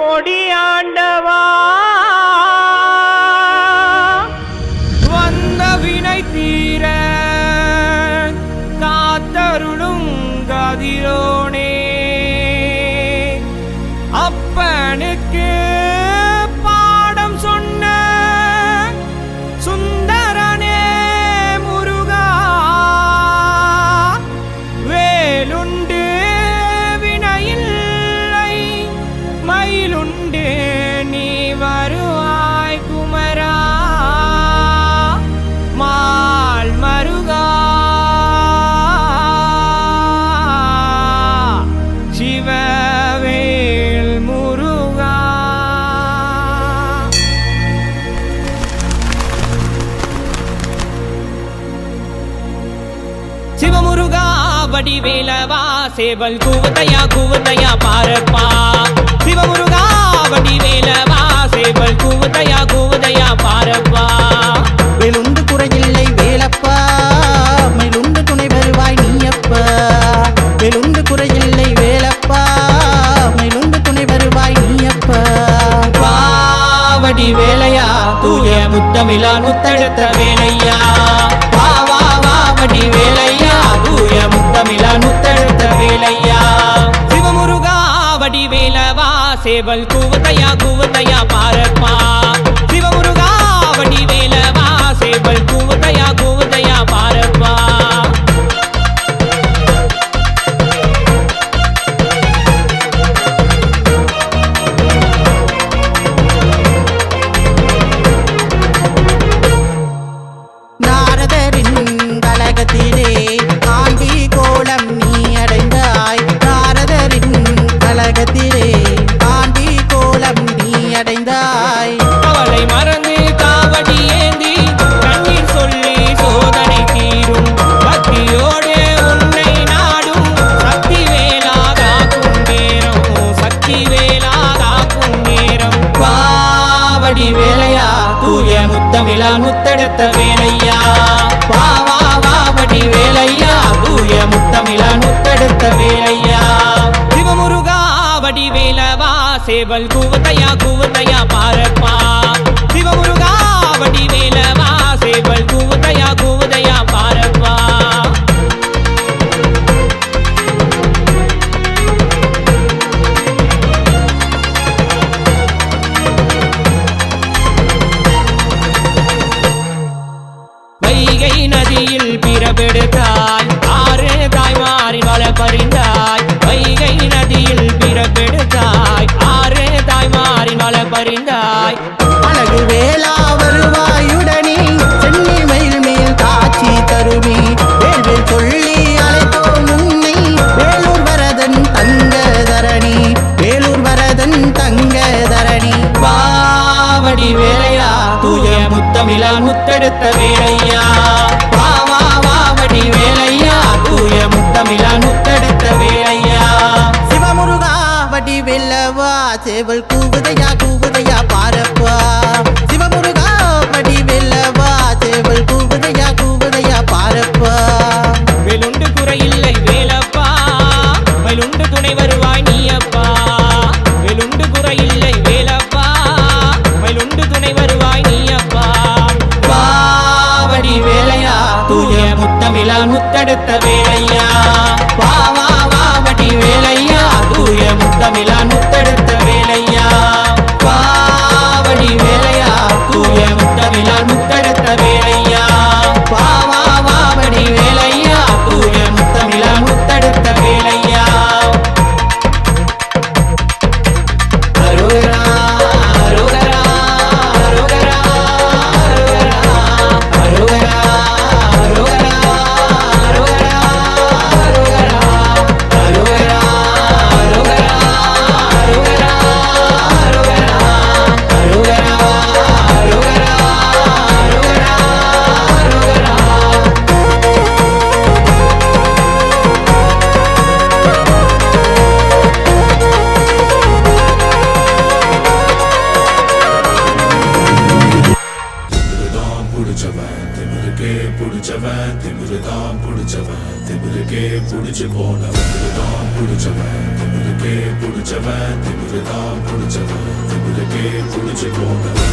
கொடியாண்டவா வந்த வினை தீர காத்தருளும் கதிரோனே அப்பனுக்கு பாடம் சொன்ன சுந்தரனே முருகா வேலுண்டு வினையில்லை மயிலுண்டு நீ வருவாய் குமரா மால் மருகா சிவவேல் முருகா சிவமுருகா வடிவேலவா சேவல் கூவதையா பாரப்பா சிவமுருகா வடிவேலவா சேவல் கூவதையா பாரப்பா வேலுண்டு குறையில்லை வேலப்பா மயிலுண்டு துணை வருவாய் நீயப்பா வேலுண்டு குறையில்லை வேலப்பா மயிலுண்டு துணை வருவாய் நீயப்பா வடி வேலையா தூய முத்தமிழான் முத்தெடுத்த வேலையா வா வா வா வடி வேலையா தூய முத்தமிழான் முத்தெடுத்த வேலையா சிவமுருகா வடி வேலவா சேவல் கூவதையா பாரப்பா சிவமுருகா வடி வேலவா சேவல் கூவதையா பாரப்பா நாரதரின் கலகத்திலே ஆண்டி கோலம் நீ அடைந்தாய் நாரதரின் கலகத்திலே ஆண்டி கோலம் நீ அடைந்தாய் அவளை மறந்து காவடி ஏந்தி கண்ணீர் சொல்லி சோதனை தீரும் பக்தியோடு உன்னை நாடும் சக்தி வேலாகாக்கும் நேரம் பாவடி வேலையா தூய முத்தமிழான் முத்தெடுத்த வேலையா வா வா வா வடி வேலையா தூய முத்தமிழான் முத்தெடுத்த வேலையா சிவமுருகா வடி வேலவா சேவல் கூவதையா பாரப்பா சிவமுருகா வடி வேலவா சேவல் கூவதையா பாரப்பா வைகை நதியில் பிறப்பெடுத்தாய் ஆறு தாய்மாரின் வள பறிந்தாய் வைகை நதியில் பிறப்பெடுத்தாய் ஆறு தாய்மாரின் வள பறிந்தாய் அழகு வேளா வருவாயுடனே சென்னி மயில் மேல் காட்சி தருவி வேல்வேல் சொல்லி அழைத்தோம் உன்னை வேலூர் வரதன் தங்க தரணி வேலூர் வரதன் தங்க தரணி பாவடி வேலையா தூய முத்தமிழான் முத்தெடுத்த வேலையா வா வா வா வடி வேலையா தூய முத்தமிழான் முத்தெடுத்த வேலையா சிவமுருகா வடி வெல்லவா சேவல் கூவதையா பாரப்பா சிவமுருகா வடி வெல்லவா சேவல் கூவதையா பாரப்பா வேலுண்டு குறையில்லை வேலப்பா மயிலுண்டு துணை வருவாய் நீயப்பா வேலுண்டு குறையில்லை வேலப்பா மயிலுண்டு துணை வருவாய் நீயப்பா பாவடி வேலையா தூய முத்தமிழான் முத்தெடுத்த வேலையா வா வா வா வடி வேலையா தூய முத்தமிழான் முத்தெடுத்த வேலையா பாவடி வேலையா தூய முத்தமிழான் முத்தெடுத்த வேலையா வா வா வா வடி வேலையா தூய முத்தமிழான் முத்தெடுத்த வேலையா அரோகரா அரோகரா அரோகரா அரோகரா அரோகரா அரோகரா அரோகரா அரோகரா புடிச்சவன் திமிருதான் புடிச்சவன் திமிருக்கே புடிச்சு போனவன் புடிச்சவன் திமிருக்கே புடிச்சவன் திமிருதான் பிடிச்சவன் திமிருக்கே பிடிச்சு போனவன்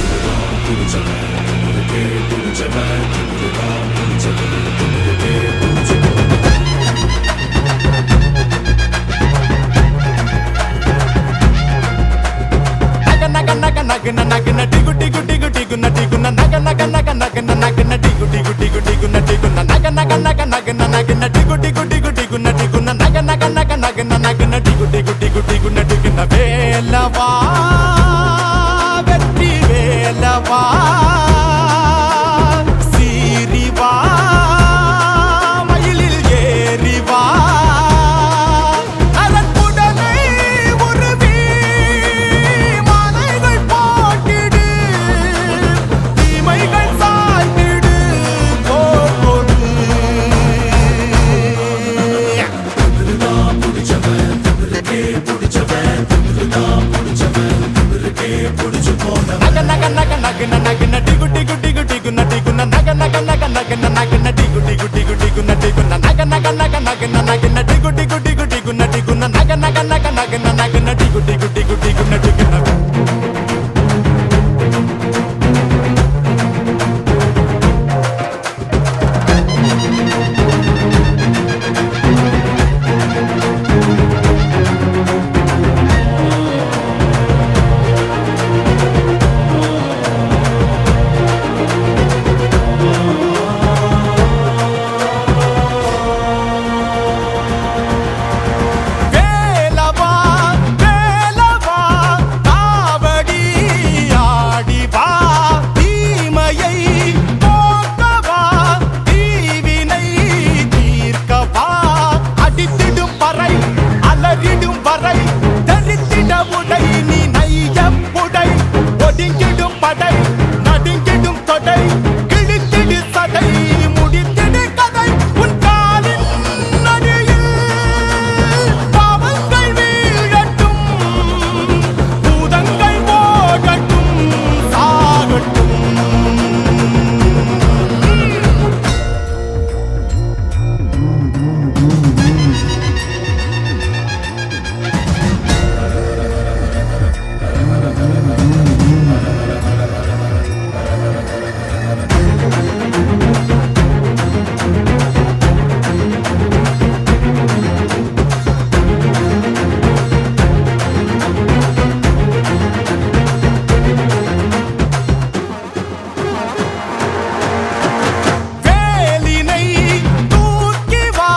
பிடிச்சவன் திமிருக்கே பிடிச்சவன் திமிருதான் பிடிச்சவன் திமிருக்கே பிடிச்சு வேலவா வெற்றி வேலவா சீரிவா மயிலில் ஏறிவா அதற்குடனே உருவி மாலைகள் போட்டிடு தீமைகள் சாய்த்திடு போடு திமிருதான் பிடிச்சவன் திமிருக்கே பிடிச்சவன் திமிருதான் பிடிச்சவன் திமிருக்கே பிடிச்சு போனவன் வேலவா வேலவா காவடி ஆடிவா தீமையை போக்கவா தீவினை தீர்க்கவா அடித்திடும் பறை அலறிடும் வரை தரித்திட உடை நீ நைய புடை ஒடுங்கிடும் படை நடுங்கிடும் தொடை கிழித்திடு சடை முடித்திடு கதை உன் காலின் நடியில் பாவங்கள் வீழட்டும் பூதங்கள் ஓடட்டும் சாகட்டும் வேலினை தூக்கி வா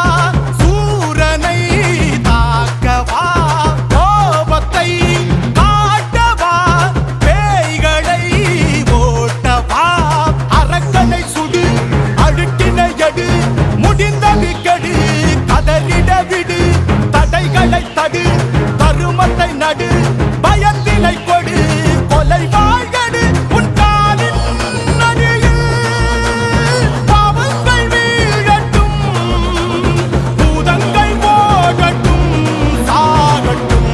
சூரனை தாக்கவா கோபத்தை காட்டவா பேய்களை ஓட்டவா அரக்கனை சுடு அழுக்கினை எடு முடிந்தது கெடு கதறிட விடு தடைகளை தடு தருமத்தை நடு பயத்தினை கொடு கொலை வாழ்கடு உன் காலின் நடியில் பாவங்கள் வீழட்டும் பூதங்கள் ஓடட்டும் சாகட்டும்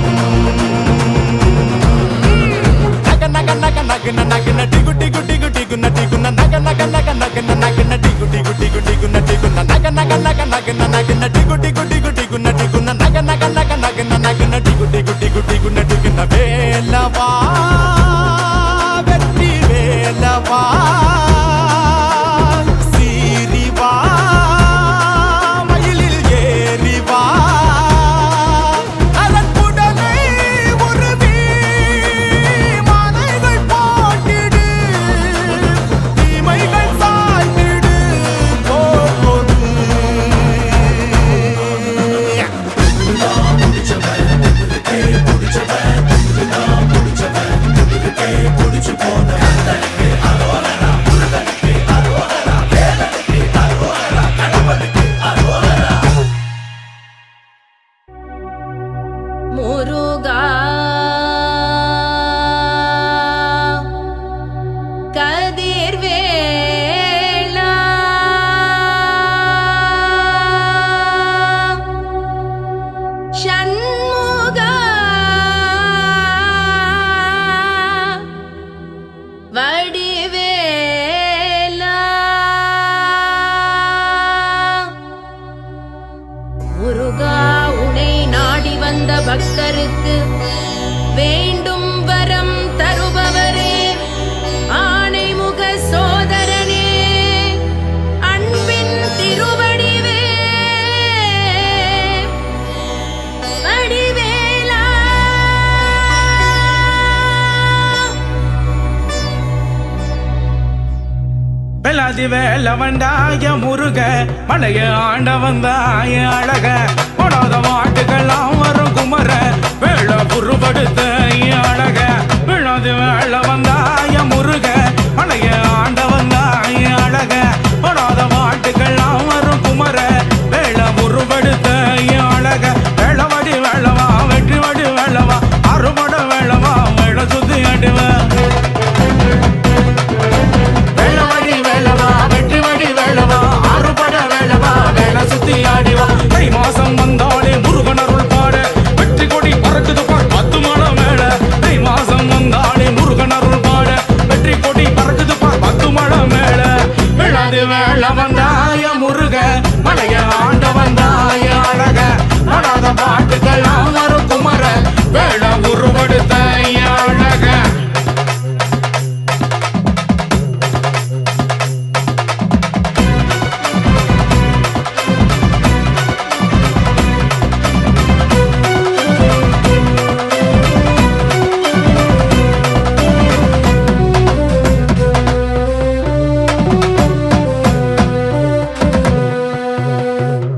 வேலவா வெற்றி வேலவா சீரிவா மயிலில் ஏறிவா அதற்குடனே உருவி மாலைகள் போட்டிடு தீமைகள் சாய்த்திடு போடு பிடிச்சவன் திமிருக்கே பிடிச்சவன் திமிருதான் பிடிச்சவன் வெள்ளாதி வேலை வந்தாய முருக மலைய ஆண்ட வந்தாய அழக போடாத மாட்டுக்கெல்லாம் வரும் குமர வேள புருபடுத்த அழக வெள்ளாதி வேலை வந்தாய முருக மலைய ஆண்ட வந்தாய அழக போடாத மாட்டுக்கெல்லாம் வரும் குமர வேள புருபடுத்த அழக வேளவடி வேளவா வெற்றி வடி வேளவா அறுபட வேளவா வேள சுத்தி அடிவ தை மாசம் வந்தாலே முருகன் அருள் பாட வெற்றி கொடி பறக்குது பார் 10 மணம் மேல தை மாசம் வந்தாலே முருகன் அருள் பாட வெற்றி கொடி பறக்குது பார் 10 மணம் மேல விழாது வேள வந்தாய முருக மலைய ஆண்ட வந்தாய அழக படாத பாட்டுக்கெல்லாம் வரும் குமர வேள உருவெடுத்த அழக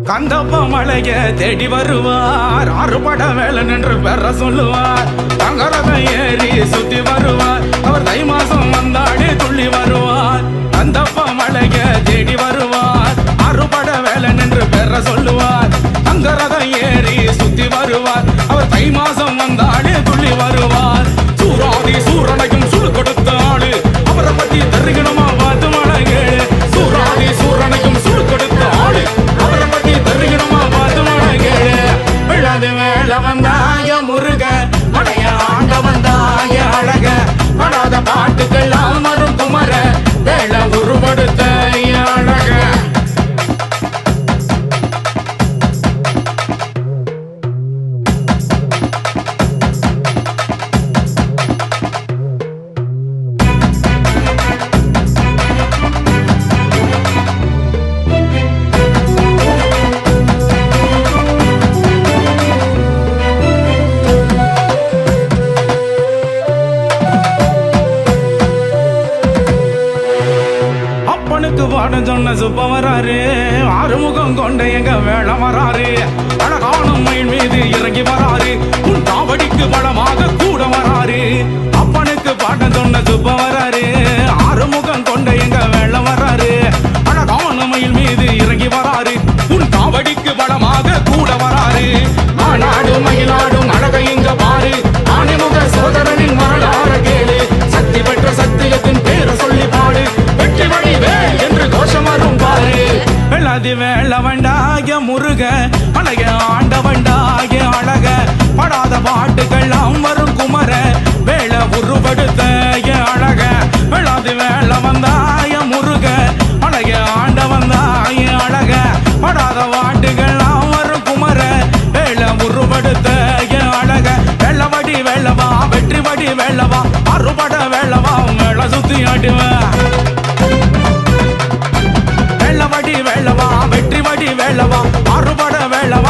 கந்தப்ப மலைய தேடி வருவார் ஆறுபட வேலை நின்று பெற சொல்லுவார் தங்கரத ஏறி சுத்தி வருவார் அவர் தை மாசம் வந்தாடி துள்ளி வருவார் கந்தப்ப மலைய தேடி வருவார் ஆறுபட வேலை நின்று பெற சொல்லுவார் தங்கரத ஏறி சுத்தி வருவார் அவர் தை மாசம் வந்தாடி துள்ளி வருவார் சூராதி சூரனையும் சுடு கொடுத்த ஆளு அவரை பத்தி தெரிகணுமா பார்த்து மழை கேளு சூராதி சூரனையும் சுடு கொடுத்த ஆளு அவரை பத்தி தெரிகணுமா பார்த்து மழை கேளு விழாது வேள வந்தாய முருக மலைய ஆண்ட வந்தாய அழக படாத பாட்டுக்கெல்லாம் வரும் குமர வேள உருவெடுத்த அழக அப்பனுக்கு பாட சொன்ன சுப்ப வராரு ஆறுமுகம் கொண்ட எங்க வேள வராரு அழகானும் மயில் மீது இறங்கி வராரு உன் காவடிக்கு பலமாக கூட வராரு அப்பனுக்கு பாட சொன்ன சுப்ப வராரு ஆறுமுகம் கொண்ட எங்க வேள வராரு அழகான மயில் மீது இறங்கி வராரு உன் காவடிக்கு பலமாக கூட வராரு ஆனாடு மயிலாடும் அழகை இங்க பாரு ஆணிமுக சோதரனின் வரலாறு கேளு சக்தி பெற்ற சத்தியத்தின் பேரை சொல்லி பாடு வெற்றி வழி வேல் என்று கோஷம் வரும் பாரு வெள்ளாதி வேள வண்டாய முருக மலைய ஆண்ட வண்டாய அழக படாத பாட்டுக்கெல்லாம் வரும் குமர வேள உருவெடுத்த அழக வெள்ளாதி வேள வந்தாய முருக மலைய ஆண்ட வந்தாய அழக படாத பாட்டுக்கெல்லாம் வரும் குமர வேள உருவெடுத்த அழக வெள்ளவடி வேளவா வெற்றி வடி வேளவா அறுபட வேளவா வேள சுத்தி அடிவ வெள்ளவடி வேளவா வெற்றி வடி வேளவா அறுபட வேளவா